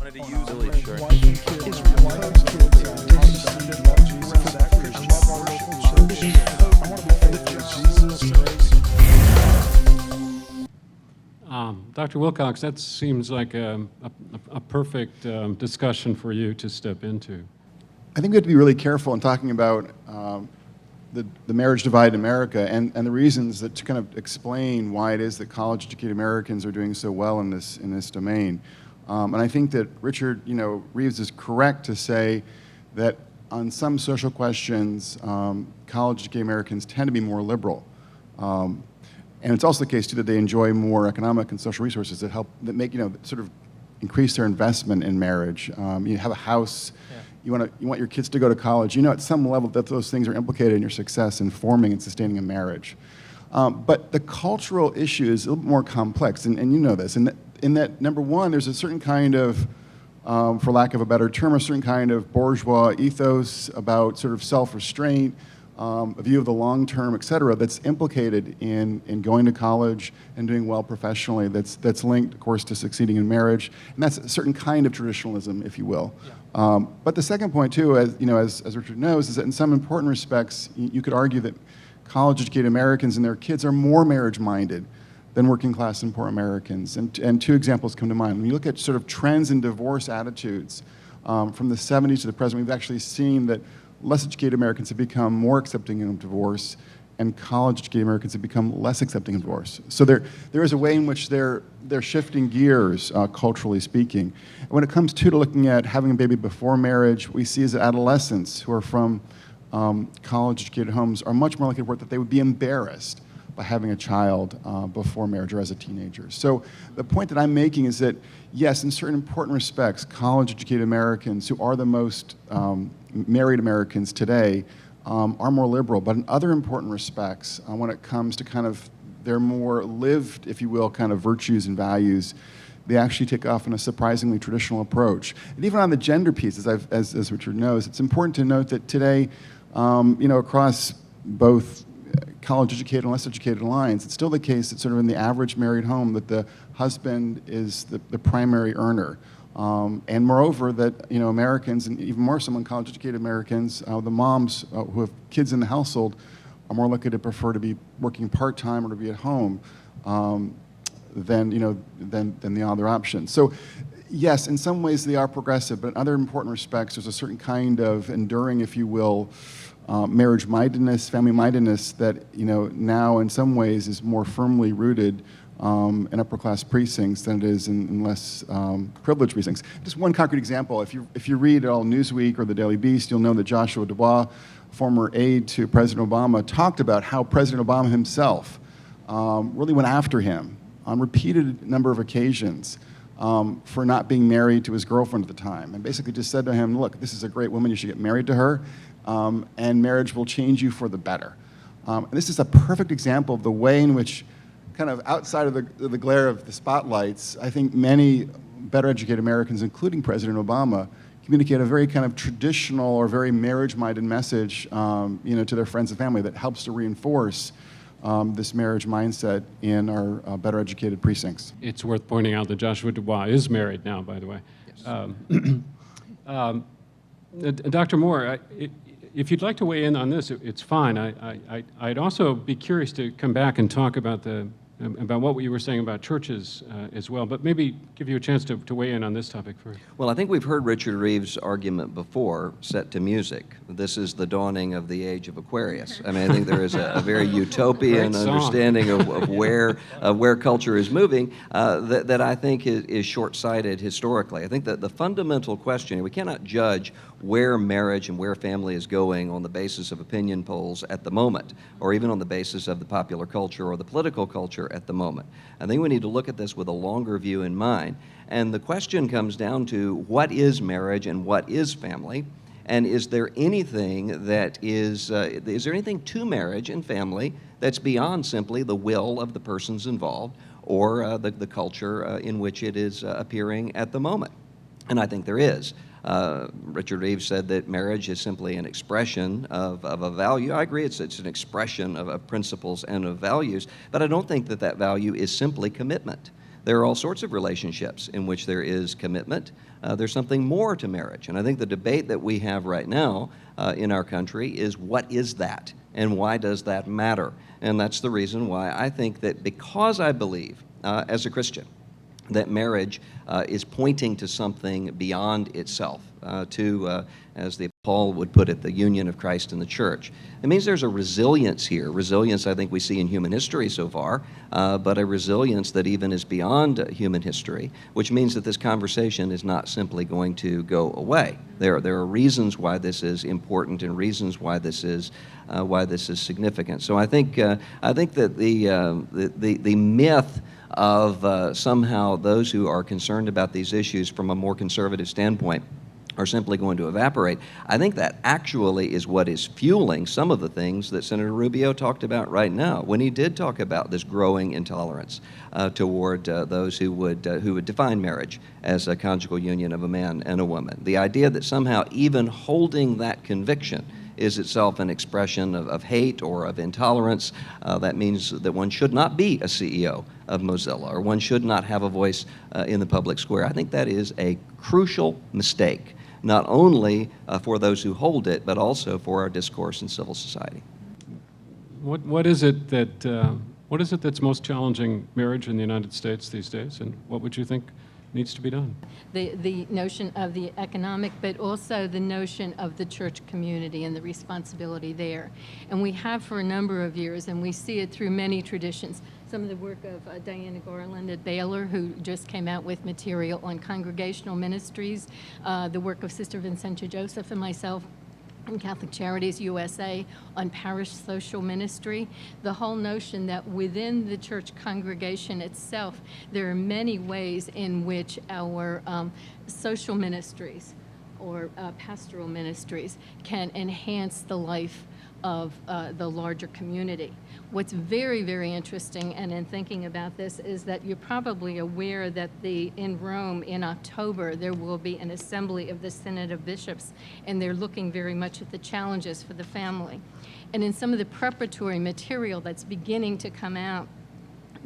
wanted to use Really sure. Dr. Wilcox, that seems like a perfect discussion for you to step into. I think we have to be really careful in talking about the marriage divide in America and the reasons that to kind of explain why it is that college-educated Americans are doing so well in this domain. And I think that Richard, Reeves is correct to say that on some social questions, college-educated Americans tend to be more liberal. And it's also the case too that they enjoy more economic and social resources that make sort of increase their investment in marriage. You have a house. Yeah. You want your kids to go to college. At some level that those things are implicated in your success in forming and sustaining a marriage. But the cultural issue is a little bit more complex, and you know this. In that, number one, there's a certain kind of, for lack of a better term, a certain kind of bourgeois ethos about sort of self-restraint, a view of the long term, et cetera, that's implicated in going to college and doing well professionally, that's linked, of course, to succeeding in marriage. And that's a certain kind of traditionalism, if you will. Yeah. But the second point, too, as Richard knows, is that in some important respects, you could argue that college-educated Americans and their kids are more marriage-minded than working-class and poor Americans. And two examples come to mind. When you look at sort of trends in divorce attitudes from the 70s to the present, we've actually seen that less educated Americans have become more accepting of divorce, and college-educated Americans have become less accepting of divorce. So there is a way in which they're shifting gears, culturally speaking. And when it comes to looking at having a baby before marriage, we see is that adolescents who are from college-educated homes are much more likely to report that they would be embarrassed by having a child before marriage or as a teenager. So the point that I'm making is that, yes, in certain important respects, college-educated Americans who are the most married Americans today are more liberal, but in other important respects, when it comes to kind of their more lived, if you will, kind of virtues and values, they actually take often a surprisingly traditional approach. And even on the gender piece, as Richard knows, it's important to note that today, across both college-educated and less-educated lines, it's still the case that sort of in the average married home that the husband is the primary earner. And moreover, that Americans, and even more so among college-educated Americans, the moms who have kids in the household are more likely to prefer to be working part-time or to be at home than the other option. So, yes, in some ways they are progressive, but in other important respects, there's a certain kind of enduring, if you will, marriage-mindedness, family-mindedness that now in some ways is more firmly rooted in upper-class precincts than it is in less privileged precincts. Just one concrete example: if you read all Newsweek or the Daily Beast, you'll know that Joshua Dubois, former aide to President Obama, talked about how President Obama himself really went after him on repeated number of occasions for not being married to his girlfriend at the time, and basically just said to him, "Look, this is a great woman. You should get married to her." And marriage will change you for the better. And this is a perfect example of the way in which, kind of outside of the glare of the spotlights, I think many better educated Americans, including President Obama, communicate a very kind of traditional or very marriage-minded message to their friends and family that helps to reinforce this marriage mindset in our better educated precincts. It's worth pointing out that Joshua Dubois is married now, by the way. Yes. Dr. Moore, if you'd like to weigh in on this, it's fine. I'd also be curious to come back and talk about what you were saying about churches as well, but maybe give you a chance to weigh in on this topic first. Well, I think we've heard Richard Reeves' argument before, set to music. This is the dawning of the age of Aquarius. I mean, I think there is a very utopian understanding of where culture is moving that I think is short-sighted historically. I think that the fundamental question, we cannot judge where marriage and where family is going on the basis of opinion polls at the moment, or even on the basis of the popular culture or the political culture at the moment. I think we need to look at this with a longer view in mind. And the question comes down to what is marriage and what is family? And is there anything that is there anything to marriage and family that's beyond simply the will of the persons involved or the culture in which it is appearing at the moment? And I think there is. Richard Reeves said that marriage is simply an expression of a value. I agree, it's an expression of principles and of values, but I don't think that value is simply commitment. there are all sorts of relationships in which there is commitment. There's something more to marriage. And I think the debate that we have right now in our country is, what is that? And why does that matter? And that's the reason why I think that, because I believe, as a Christian, that marriage is pointing to something beyond itself, as Paul would put it, the union of Christ and the church. It means there's a resilience here. Resilience I think we see in human history so far, but a resilience that even is beyond human history, which means that this conversation is not simply going to go away. There are reasons why this is important and reasons why this is significant. So I think that the myth of somehow those who are concerned about these issues from a more conservative standpoint are simply going to evaporate. I think that actually is what is fueling some of the things that Senator Rubio talked about right now, when he did talk about this growing intolerance toward those who would define marriage as a conjugal union of a man and a woman. The idea that somehow even holding that conviction is itself an expression of hate or of intolerance. That means that one should not be a CEO of Mozilla, or one should not have a voice in the public square. I think that is a crucial mistake, not only for those who hold it, but also for our discourse in civil society. What is it that's most challenging marriage in the United States these days, and what would you think needs to be done? The notion of the economic, but also the notion of the church community and the responsibility there. And we have for a number of years, and we see it through many traditions. Some of the work of Diana Garland at Baylor, who just came out with material on congregational ministries, the work of Sister Vincenta Joseph and myself in Catholic Charities USA on parish social ministry, the whole notion that within the church congregation itself, there are many ways in which our social ministries or pastoral ministries can enhance the life of the larger community. What's very, very interesting, and in thinking about this, is that you're probably aware that in Rome in October there will be an assembly of the Synod of Bishops, and they're looking very much at the challenges for the family. And in some of the preparatory material that's beginning to come out,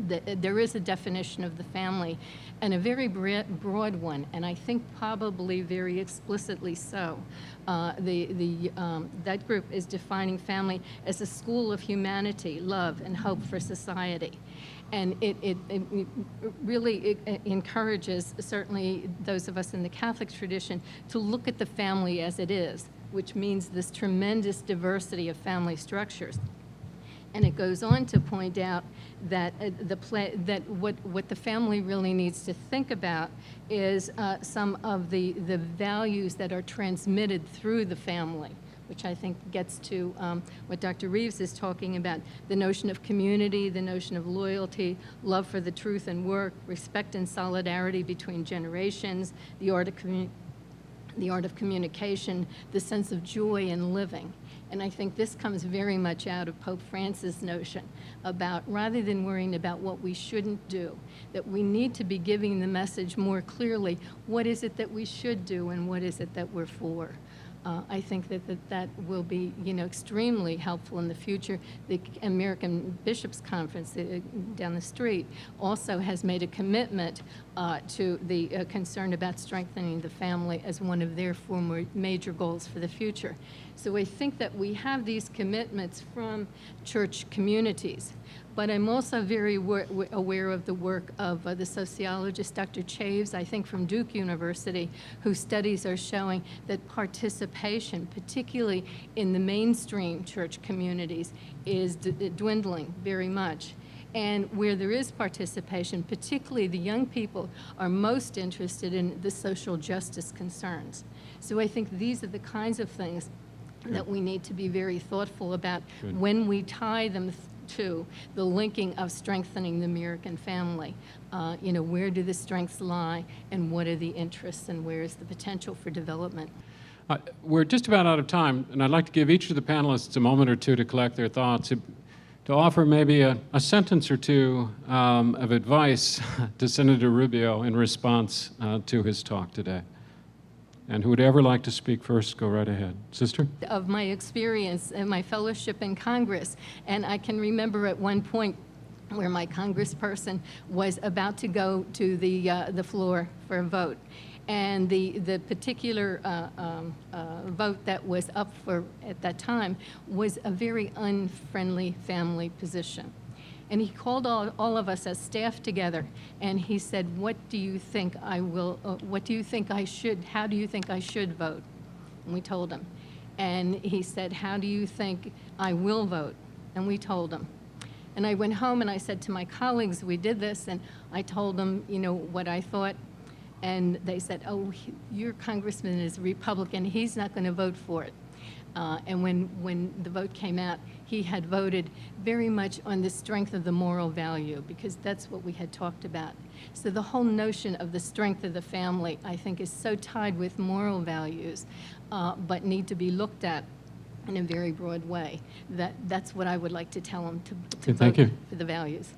there is a definition of the family, and a very broad one, and I think probably very explicitly so. That group is defining family as a school of humanity, love, and hope for society. And it really encourages, certainly those of us in the Catholic tradition, to look at the family as it is, which means this tremendous diversity of family structures. And it goes on to point out that what the family really needs to think about is some of the values that are transmitted through the family, which I think gets to what Dr. Reeves is talking about, the notion of community, the notion of loyalty, love for the truth and work, respect and solidarity between generations, the art of communication, the sense of joy in living. And I think this comes very much out of Pope Francis' notion about, rather than worrying about what we shouldn't do, that we need to be giving the message more clearly, what is it that we should do and what is it that we're for. I think that will be, extremely helpful in the future. The American Bishops' Conference down the street also has made a commitment to the concern about strengthening the family as one of their 4 major goals for the future. So I think that we have these commitments from church communities. But I'm also very aware of the work of the sociologist Dr. Chaves, I think from Duke University, whose studies are showing that participation, particularly in the mainstream church communities, is dwindling very much. And where there is participation, particularly the young people are most interested in the social justice concerns. So I think these are the kinds of things that we need to be very thoughtful about when we tie them to the linking of strengthening the American family. Where do the strengths lie, and what are the interests, and where is the potential for development? We're just about out of time, and I'd like to give each of the panelists a moment or two to collect their thoughts, to offer maybe a sentence or two of advice to Senator Rubio in response to his talk today. And who would ever like to speak first, go right ahead. Sister? Of my experience and my fellowship in Congress, and I can remember at one point where my congressperson was about to go to the floor for a vote. And the particular vote that was up for at that time was a very unfriendly family position. And he called all of us as staff together, and he said, what do you think I will, what do you think I should, how do you think I should vote? And we told him. And he said, how do you think I will vote? And we told him. And I went home and I said to my colleagues, we did this, and I told them, you know, what I thought. And they said, oh, your congressman is Republican, he's not going to vote for it. And when the vote came out, he had voted very much on the strength of the moral value, because that's what we had talked about. So the whole notion of the strength of the family, I think, is so tied with moral values, but need to be looked at in a very broad way. That's what I would like to tell him, to Thank vote you. for the values.